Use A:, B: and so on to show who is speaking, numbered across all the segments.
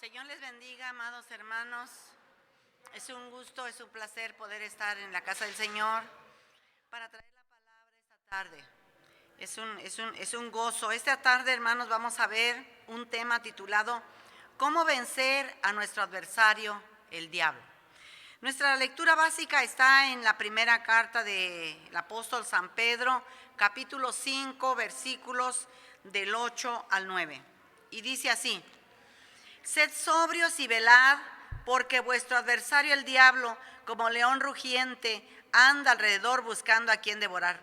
A: Señor les bendiga, amados hermanos. Es un gusto, es un placer poder estar en la casa del Señor para traer la palabra esta tarde. Es un gozo. Esta tarde, hermanos, vamos a ver un tema titulado ¿Cómo vencer a nuestro adversario, el diablo? Nuestra lectura básica está en la primera carta del apóstol San Pedro, capítulo 5, versículos del 8 al 9. Y dice así: Sed sobrios y velad, porque vuestro adversario el diablo, como león rugiente, anda alrededor buscando a quien devorar,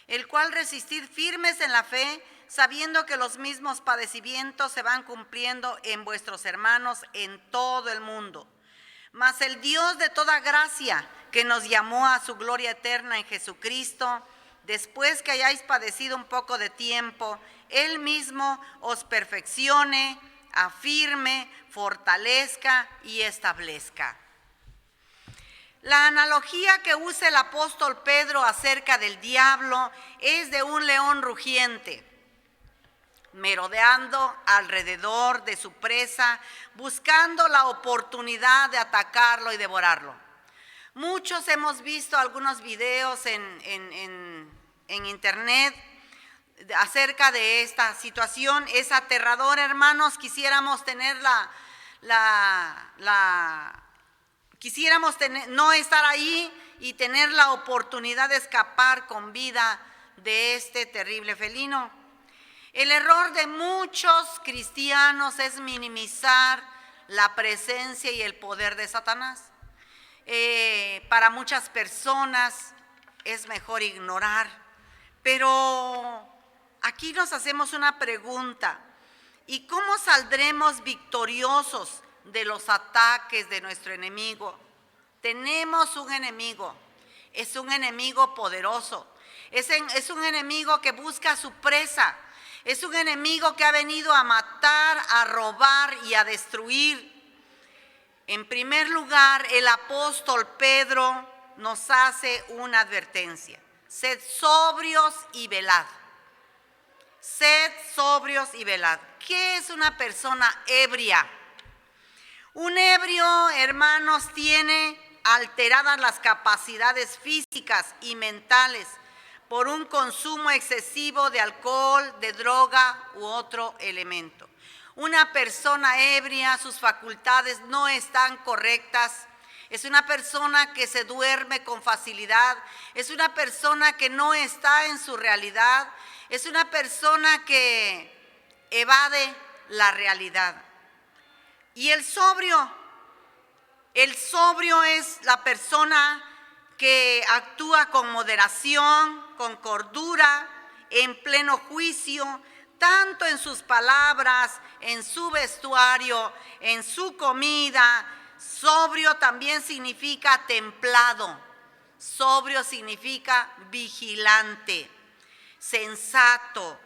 A: el cual resistid firmes en la fe, sabiendo que los mismos padecimientos se van cumpliendo en vuestros hermanos en todo el mundo. Mas el Dios de toda gracia, que nos llamó a su gloria eterna en Jesucristo, después que hayáis padecido un poco de tiempo, Él mismo os perfeccione, afirme, fortalezca y establezca. La analogía que usa el apóstol Pedro acerca del diablo es de un león rugiente, merodeando alrededor de su presa, buscando la oportunidad de atacarlo y devorarlo. Muchos hemos visto algunos videos en internet acerca de esta situación. Es aterrador, hermanos. Quisiéramos tener no estar ahí y tener la oportunidad de escapar con vida de este terrible felino. El error de muchos cristianos es minimizar la presencia y el poder de Satanás. Para muchas personas es mejor ignorar, pero aquí nos hacemos una pregunta: ¿y cómo saldremos victoriosos de los ataques de nuestro enemigo? Tenemos un enemigo, es un enemigo poderoso, es un enemigo que busca a su presa, es un enemigo que ha venido a matar, a robar y a destruir. En primer lugar, el apóstol Pedro nos hace una advertencia: sed sobrios y velad. Sed sobrios y velad. ¿Qué es una persona ebria? Un ebrio, hermanos, tiene alteradas las capacidades físicas y mentales por un consumo excesivo de alcohol, de droga u otro elemento. Una persona ebria, sus facultades no están correctas. Es una persona que se duerme con facilidad. Es una persona que no está en su realidad. Es una persona que evade la realidad. Y el sobrio es la persona que actúa con moderación, con cordura, en pleno juicio, tanto en sus palabras, en su vestuario, en su comida. Sobrio también significa templado. Sobrio significa vigilante, sensato,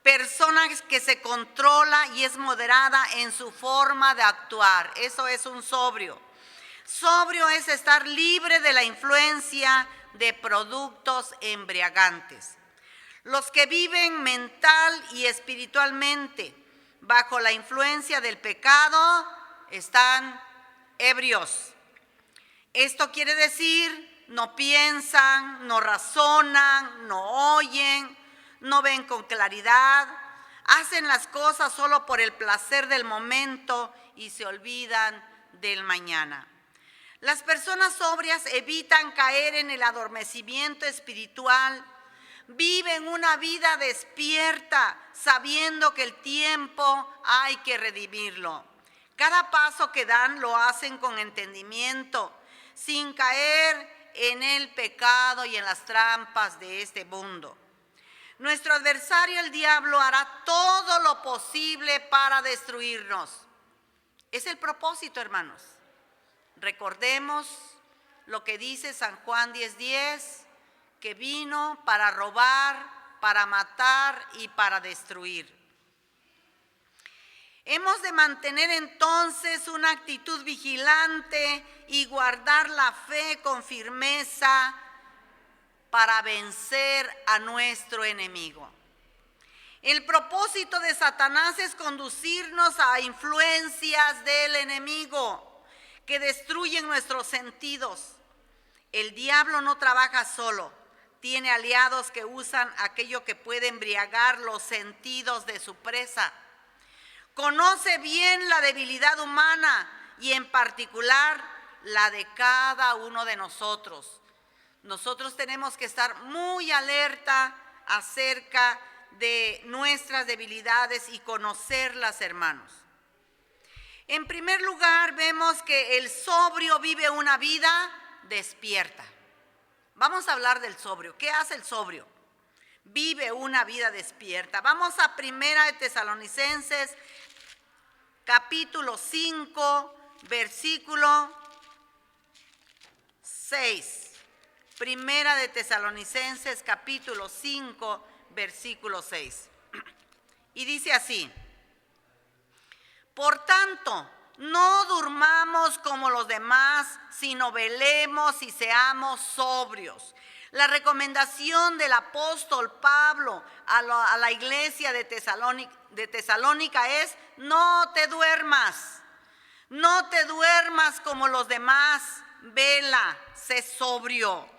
A: persona que se controla y es moderada en su forma de actuar. Eso es un sobrio. Sobrio es estar libre de la influencia de productos embriagantes. Los que viven mental y espiritualmente bajo la influencia del pecado están ebrios. Esto quiere decir, no piensan, no razonan, no oyen, no ven con claridad, hacen las cosas solo por el placer del momento y se olvidan del mañana. Las personas sobrias evitan caer en el adormecimiento espiritual. Viven una vida despierta, sabiendo que el tiempo hay que redimirlo. Cada paso que dan lo hacen con entendimiento, sin caer en el pecado y en las trampas de este mundo. Nuestro adversario, el diablo, hará todo lo posible para destruirnos. Es el propósito, hermanos. Recordemos lo que dice San Juan 10:10, que vino para robar, para matar y para destruir. Hemos de mantener entonces una actitud vigilante y guardar la fe con firmeza para vencer a nuestro enemigo. El propósito de Satanás es conducirnos a influencias del enemigo que destruyen nuestros sentidos. El diablo no trabaja solo, tiene aliados que usan aquello que puede embriagar los sentidos de su presa. Conoce bien la debilidad humana y en particular la de cada uno de nosotros. Nosotros tenemos que estar muy alerta acerca de nuestras debilidades y conocerlas, hermanos. En primer lugar, vemos que el sobrio vive una vida despierta. Vamos a hablar del sobrio. ¿Qué hace el sobrio? Vive una vida despierta. Vamos a 1 de Tesalonicenses, capítulo 5, versículo 6. 1 de Tesalonicenses, capítulo 5, versículo 6. Y dice así: por tanto, no durmamos como los demás, sino velemos y seamos sobrios. La recomendación del apóstol Pablo a la iglesia de Tesalónica es: no te duermas como los demás, vela, sé sobrio.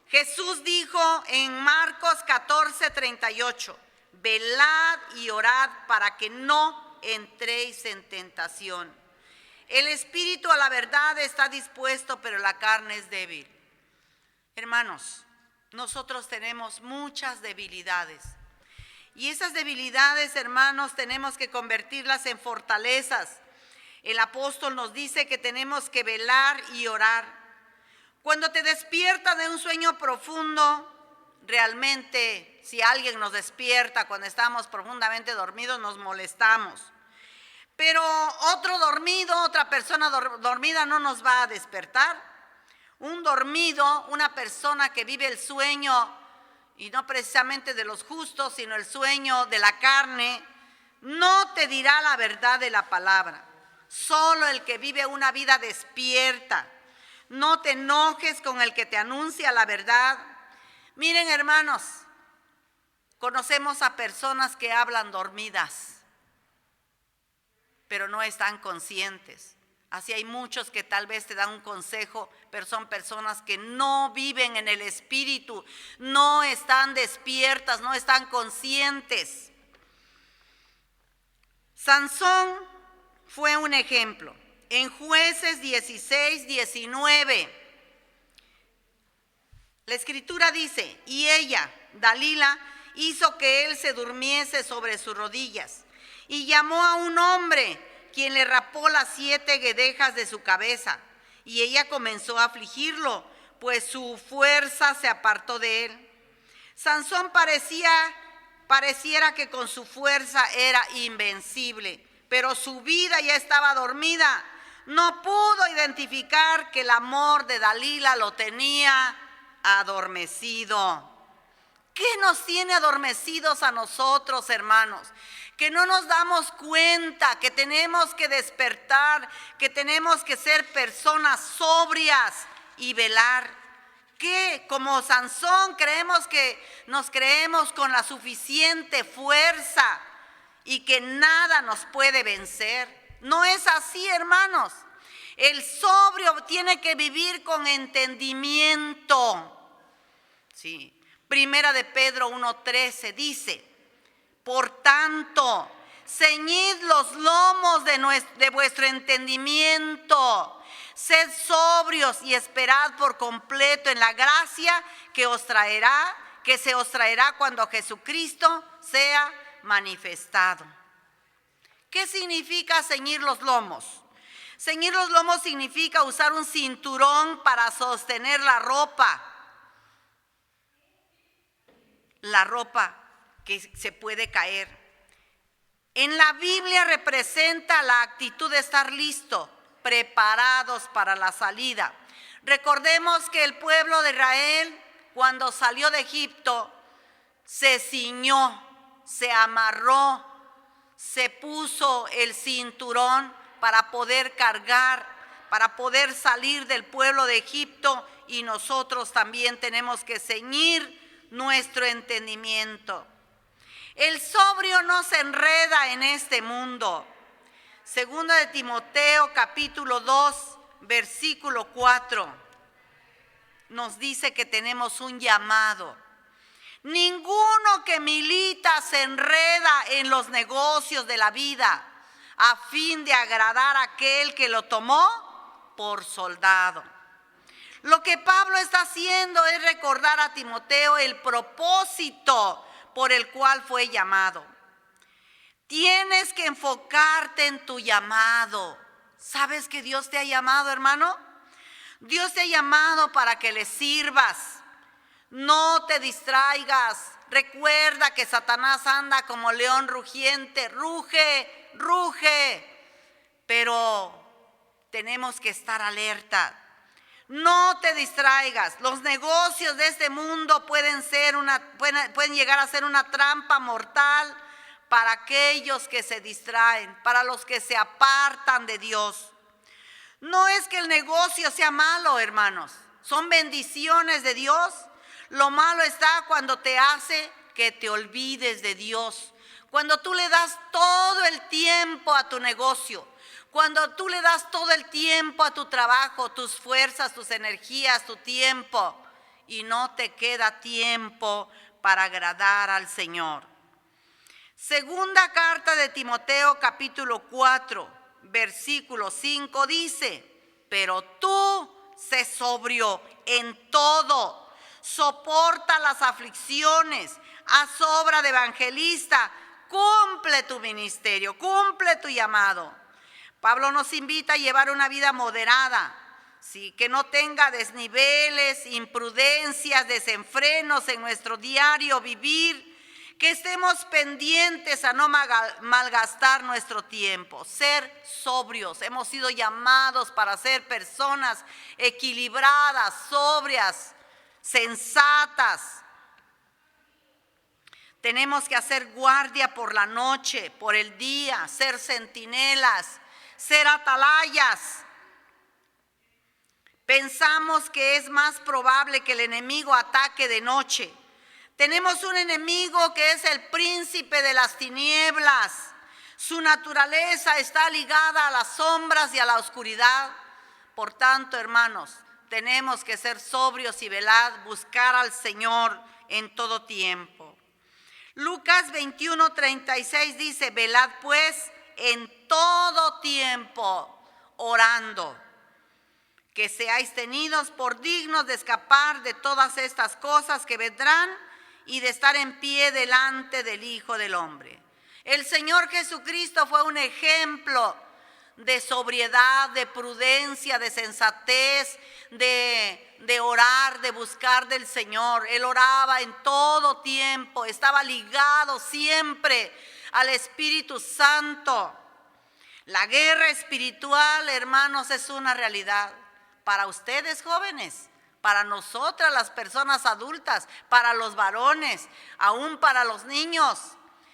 A: Jesús dijo en Marcos 14:38, velad y orad para que no entréis en tentación. El espíritu a la verdad está dispuesto, pero la carne es débil. Hermanos, nosotros tenemos muchas debilidades. Y esas debilidades, hermanos, tenemos que convertirlas en fortalezas. El apóstol nos dice que tenemos que velar y orar. Cuando te despiertas de un sueño profundo, realmente, si alguien nos despierta cuando estamos profundamente dormidos, nos molestamos. Pero otra persona dormida no nos va a despertar. Un dormido, una persona que vive el sueño, y no precisamente de los justos, sino el sueño de la carne, no te dirá la verdad de la palabra. Solo el que vive una vida despierta. No te enojes con el que te anuncia la verdad. Miren, hermanos, conocemos a personas que hablan dormidas, pero no están conscientes. Así hay muchos que tal vez te dan un consejo, pero son personas que no viven en el espíritu, no están despiertas, no están conscientes. Sansón fue un ejemplo. En Jueces 16:19, la escritura dice: y ella, Dalila, hizo que él se durmiese sobre sus rodillas, y llamó a un hombre, quien le rapó las 7 guedejas de su cabeza, y ella comenzó a afligirlo, pues su fuerza se apartó de él. Sansón pareciera que con su fuerza era invencible, pero su vida ya estaba dormida. No pudo identificar que el amor de Dalila lo tenía adormecido. ¿Qué nos tiene adormecidos a nosotros, hermanos? Que no nos damos cuenta que tenemos que despertar, que tenemos que ser personas sobrias y velar. Que como Sansón nos creemos con la suficiente fuerza y que nada nos puede vencer. No es así, hermanos. El sobrio tiene que vivir con entendimiento. Sí. Primera de Pedro 1:13 dice: por tanto, ceñid los lomos de vuestro entendimiento, sed sobrios y esperad por completo en la gracia que se os traerá cuando Jesucristo sea manifestado. ¿Qué significa ceñir los lomos? Ceñir los lomos significa usar un cinturón para sostener la ropa que se puede caer. En la Biblia representa la actitud de estar listo, preparados para la salida. Recordemos que el pueblo de Israel, cuando salió de Egipto, se ciñó, se amarró, se puso el cinturón para poder cargar, para poder salir del pueblo de Egipto, y nosotros también tenemos que ceñir nuestro entendimiento. El sobrio no se enreda en este mundo. Segunda de Timoteo, capítulo 2, versículo 4, nos dice que tenemos un llamado. Ninguno que milita se enreda en los negocios de la vida a fin de agradar a aquel que lo tomó por soldado. Lo que Pablo está haciendo es recordar a Timoteo el propósito por el cual fue llamado. Tienes que enfocarte en tu llamado. ¿Sabes que Dios te ha llamado, hermano? Dios te ha llamado para que le sirvas. No te distraigas. Recuerda que Satanás anda como león rugiente. Ruge, ruge. Pero tenemos que estar alerta. No te distraigas. Los negocios de este mundo pueden llegar a ser una trampa mortal para aquellos que se distraen, para los que se apartan de Dios. No es que el negocio sea malo, hermanos. Son bendiciones de Dios. Lo malo está cuando te hace que te olvides de Dios. Cuando tú le das todo el tiempo a tu negocio. Cuando tú le das todo el tiempo a tu trabajo, tus fuerzas, tus energías, tu tiempo. Y no te queda tiempo para agradar al Señor. Segunda carta de Timoteo, capítulo 4, versículo 5 dice: pero tú sé sobrio en todo, soporta las aflicciones, haz obra de evangelista, cumple tu ministerio, cumple tu llamado. Pablo nos invita a llevar una vida moderada, ¿sí? Que no tenga desniveles, imprudencias, desenfrenos en nuestro diario vivir. Que estemos pendientes a no malgastar nuestro tiempo, ser sobrios. Hemos sido llamados para ser personas equilibradas, sobrias, sensatas. Tenemos que hacer guardia por la noche, por el día, ser centinelas, ser atalayas. Pensamos que es más probable que el enemigo ataque de noche. Tenemos un enemigo que es el príncipe de las tinieblas. Su naturaleza está ligada a las sombras y a la oscuridad. Por tanto, hermanos, tenemos que ser sobrios y velar, buscar al Señor en todo tiempo. Lucas 21:36 dice: velad pues en todo tiempo, orando, que seáis tenidos por dignos de escapar de todas estas cosas que vendrán y de estar en pie delante del Hijo del Hombre. El Señor Jesucristo fue un ejemplo de sobriedad, de prudencia, de sensatez, de orar, de buscar del Señor. Él oraba en todo tiempo, estaba ligado siempre al Espíritu Santo. La guerra espiritual, hermanos, es una realidad para ustedes jóvenes, para nosotras las personas adultas, para los varones, aún para los niños.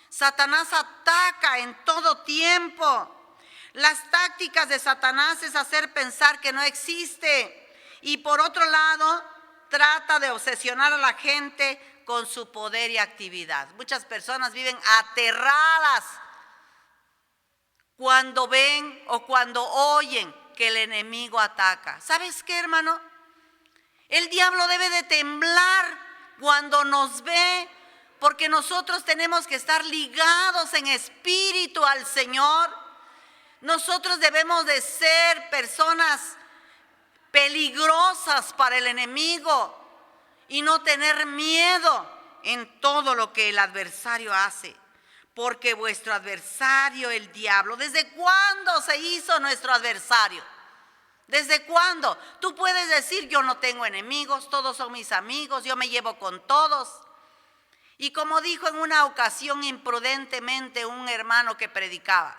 A: Satanás ataca en todo tiempo. Las tácticas de Satanás es hacer pensar que no existe. Y por otro lado, trata de obsesionar a la gente con su poder y actividad. Muchas personas viven aterradas cuando ven o cuando oyen que el enemigo ataca. ¿Sabes qué, hermano? El diablo debe de temblar cuando nos ve, porque nosotros tenemos que estar ligados en espíritu al Señor. Nosotros debemos de ser personas peligrosas para el enemigo y no tener miedo en todo lo que el adversario hace. Porque vuestro adversario, el diablo, ¿desde cuándo se hizo nuestro adversario? ¿Desde cuándo? Tú puedes decir: yo no tengo enemigos, todos son mis amigos, yo me llevo con todos. Y como dijo en una ocasión imprudentemente un hermano que predicaba: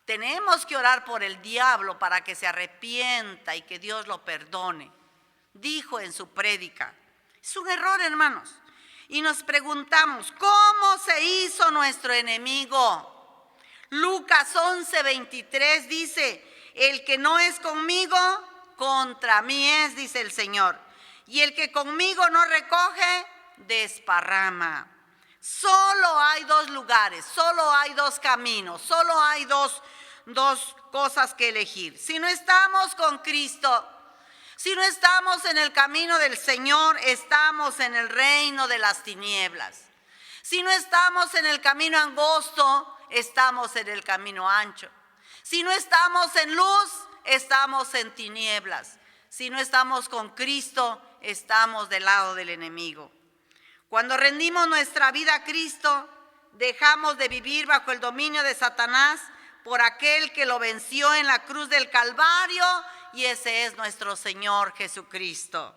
A: tenemos que orar por el diablo para que se arrepienta y que Dios lo perdone. Dijo en su prédica. Es un error, hermanos. Y nos preguntamos: ¿cómo se hizo nuestro enemigo? Lucas 11:23 dice: el que no es conmigo, contra mí es, dice el Señor. Y el que conmigo no recoge, desparrama. Solo hay dos lugares, solo hay dos caminos, solo hay dos cosas que elegir. Si no estamos con Cristo, si no estamos en el camino del Señor, estamos en el reino de las tinieblas. Si no estamos en el camino angosto, estamos en el camino ancho. Si no estamos en luz, estamos en tinieblas. Si no estamos con Cristo, estamos del lado del enemigo. Cuando rendimos nuestra vida a Cristo, dejamos de vivir bajo el dominio de Satanás por aquel que lo venció en la cruz del Calvario, y ese es nuestro Señor Jesucristo.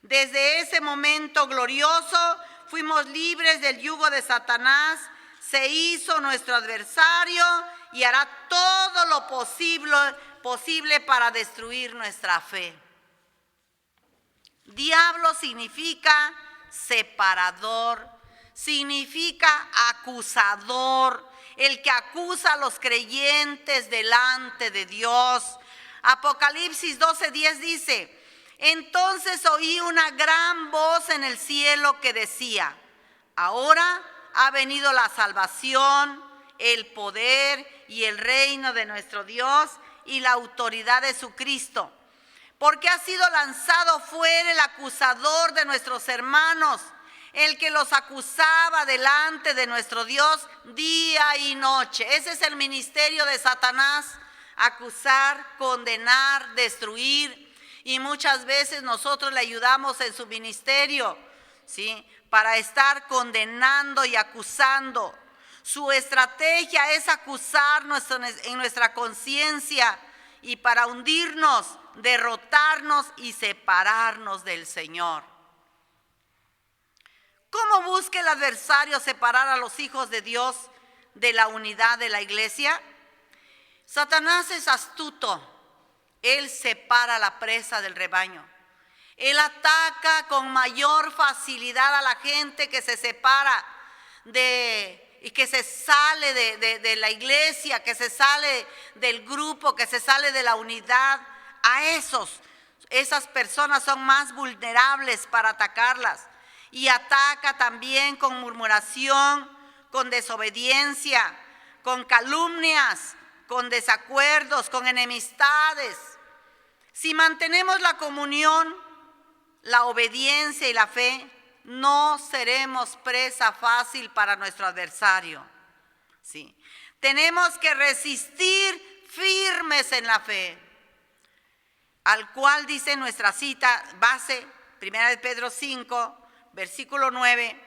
A: Desde ese momento glorioso fuimos libres del yugo de Satanás, se hizo nuestro adversario y hará todo lo posible para destruir nuestra fe. Diablo significa separador, significa acusador, el que acusa a los creyentes delante de Dios. Apocalipsis 12:10 dice: entonces oí una gran voz en el cielo que decía: ahora ha venido la salvación, el poder y el reino de nuestro Dios y la autoridad de su Cristo, porque ha sido lanzado fuera el acusador de nuestros hermanos, el que los acusaba delante de nuestro Dios día y noche. Ese es el ministerio de Satanás: acusar, condenar, destruir. Y muchas veces nosotros le ayudamos en su ministerio, ¿sí?, para estar condenando y acusando. Su estrategia es acusarnos en nuestra conciencia y para hundirnos, derrotarnos y separarnos del Señor. ¿Cómo busca el adversario separar a los hijos de Dios de la unidad de la iglesia? Satanás es astuto. Él separa la presa del rebaño. Él ataca con mayor facilidad a la gente que se separa y que se sale de la iglesia, que se sale del grupo, que se sale de la unidad. Esas personas son más vulnerables para atacarlas. Y ataca también con murmuración, con desobediencia, con calumnias, con desacuerdos, con enemistades. Si mantenemos la comunión, la obediencia y la fe, no seremos presa fácil para nuestro adversario. Sí. Tenemos que resistir firmes en la fe, al cual dice nuestra cita base, 1 Pedro 5, versículo 9,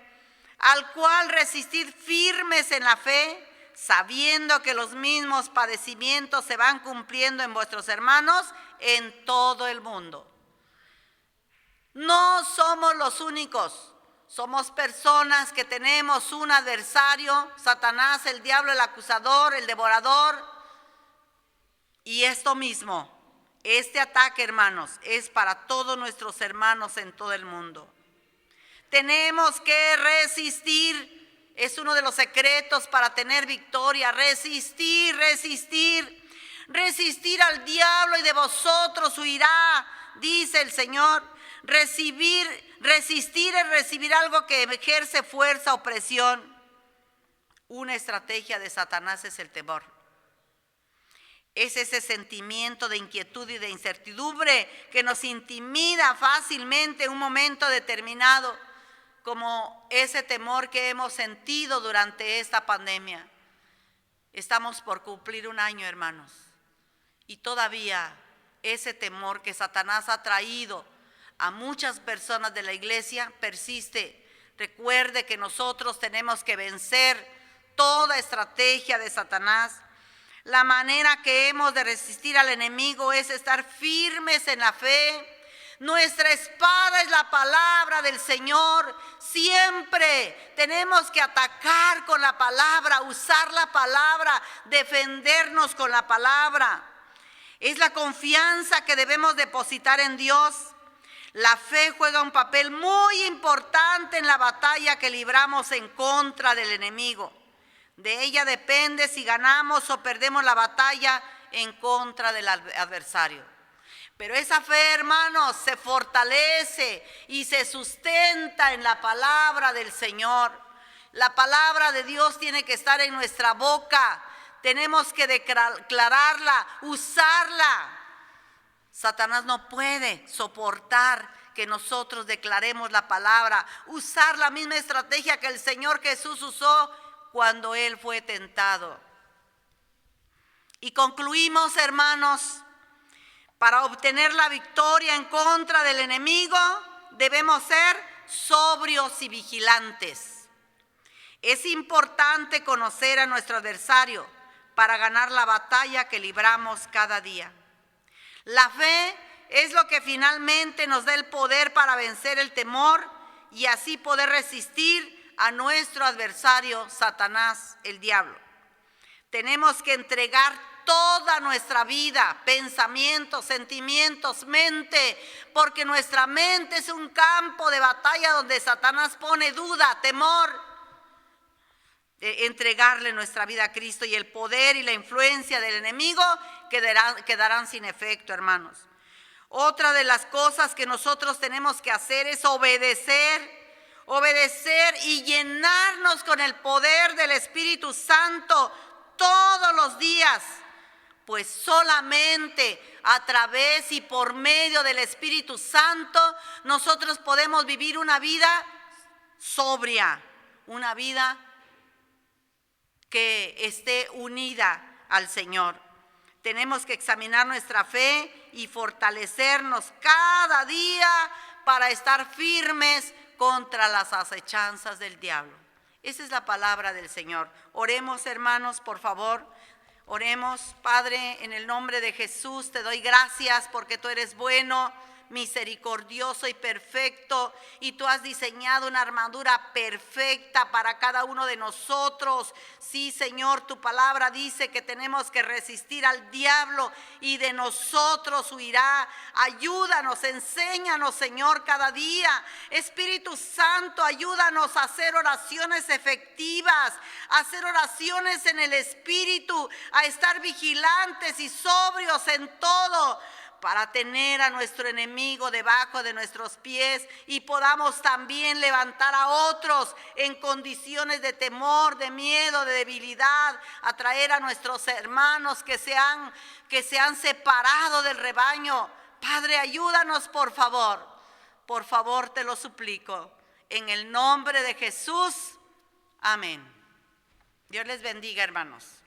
A: al cual resistir firmes en la fe, sabiendo que los mismos padecimientos se van cumpliendo en vuestros hermanos en todo el mundo. No somos los únicos, somos personas que tenemos un adversario, Satanás, el diablo, el acusador, el devorador. Y esto mismo, este ataque, hermanos, es para todos nuestros hermanos en todo el mundo. Tenemos que resistir. Es uno de los secretos para tener victoria. Resistir al diablo y de vosotros huirá, dice el Señor. Resistir es recibir algo que ejerce fuerza o presión. Una estrategia de Satanás es el temor. Es ese sentimiento de inquietud y de incertidumbre que nos intimida fácilmente en un momento determinado, como ese temor que hemos sentido durante esta pandemia. Estamos por cumplir un año, hermanos, y todavía ese temor que Satanás ha traído a muchas personas de la iglesia persiste. Recuerde que nosotros tenemos que vencer toda estrategia de Satanás. La manera que hemos de resistir al enemigo es estar firmes en la fe. Nuestra espada es la palabra del Señor. Siempre tenemos que atacar con la palabra, usar la palabra, defendernos con la palabra. Es la confianza que debemos depositar en Dios. La fe juega un papel muy importante en la batalla que libramos en contra del enemigo. De ella depende si ganamos o perdemos la batalla en contra del adversario. Pero esa fe, hermanos, se fortalece y se sustenta en la palabra del Señor. La palabra de Dios tiene que estar en nuestra boca. Tenemos que declararla, usarla. Satanás no puede soportar que nosotros declaremos la palabra, usar la misma estrategia que el Señor Jesús usó cuando Él fue tentado. Y concluimos, hermanos, para obtener la victoria en contra del enemigo, debemos ser sobrios y vigilantes. Es importante conocer a nuestro adversario para ganar la batalla que libramos cada día. La fe es lo que finalmente nos da el poder para vencer el temor y así poder resistir a nuestro adversario, Satanás, el diablo. Tenemos que entregar toda nuestra vida, pensamientos, sentimientos, mente, porque nuestra mente es un campo de batalla donde Satanás pone duda, temor. Entregarle nuestra vida a Cristo y el poder y la influencia del enemigo quedarán sin efecto, hermanos. Otra de las cosas que nosotros tenemos que hacer es obedecer y llenarnos con el poder del Espíritu Santo todos los días, pues solamente a través y por medio del Espíritu Santo nosotros podemos vivir una vida sobria, una vida que esté unida al Señor. Tenemos que examinar nuestra fe y fortalecernos cada día para estar firmes contra las acechanzas del diablo. Esa es la palabra del Señor. Oremos, hermanos, por favor. Oremos. Padre, en el nombre de Jesús te doy gracias porque tú eres bueno, misericordioso y perfecto, y tú has diseñado una armadura perfecta para cada uno de nosotros. Sí, Señor, tu palabra dice que tenemos que resistir al diablo y de nosotros huirá. Ayúdanos, enséñanos, Señor, cada día. Espíritu Santo, ayúdanos a hacer oraciones efectivas, a hacer oraciones en el Espíritu, a estar vigilantes y sobrios en todo, para tener a nuestro enemigo debajo de nuestros pies y podamos también levantar a otros en condiciones de temor, de miedo, de debilidad, atraer a nuestros hermanos que se han separado del rebaño. Padre, ayúdanos, por favor te lo suplico, en el nombre de Jesús, amén. Dios les bendiga, hermanos.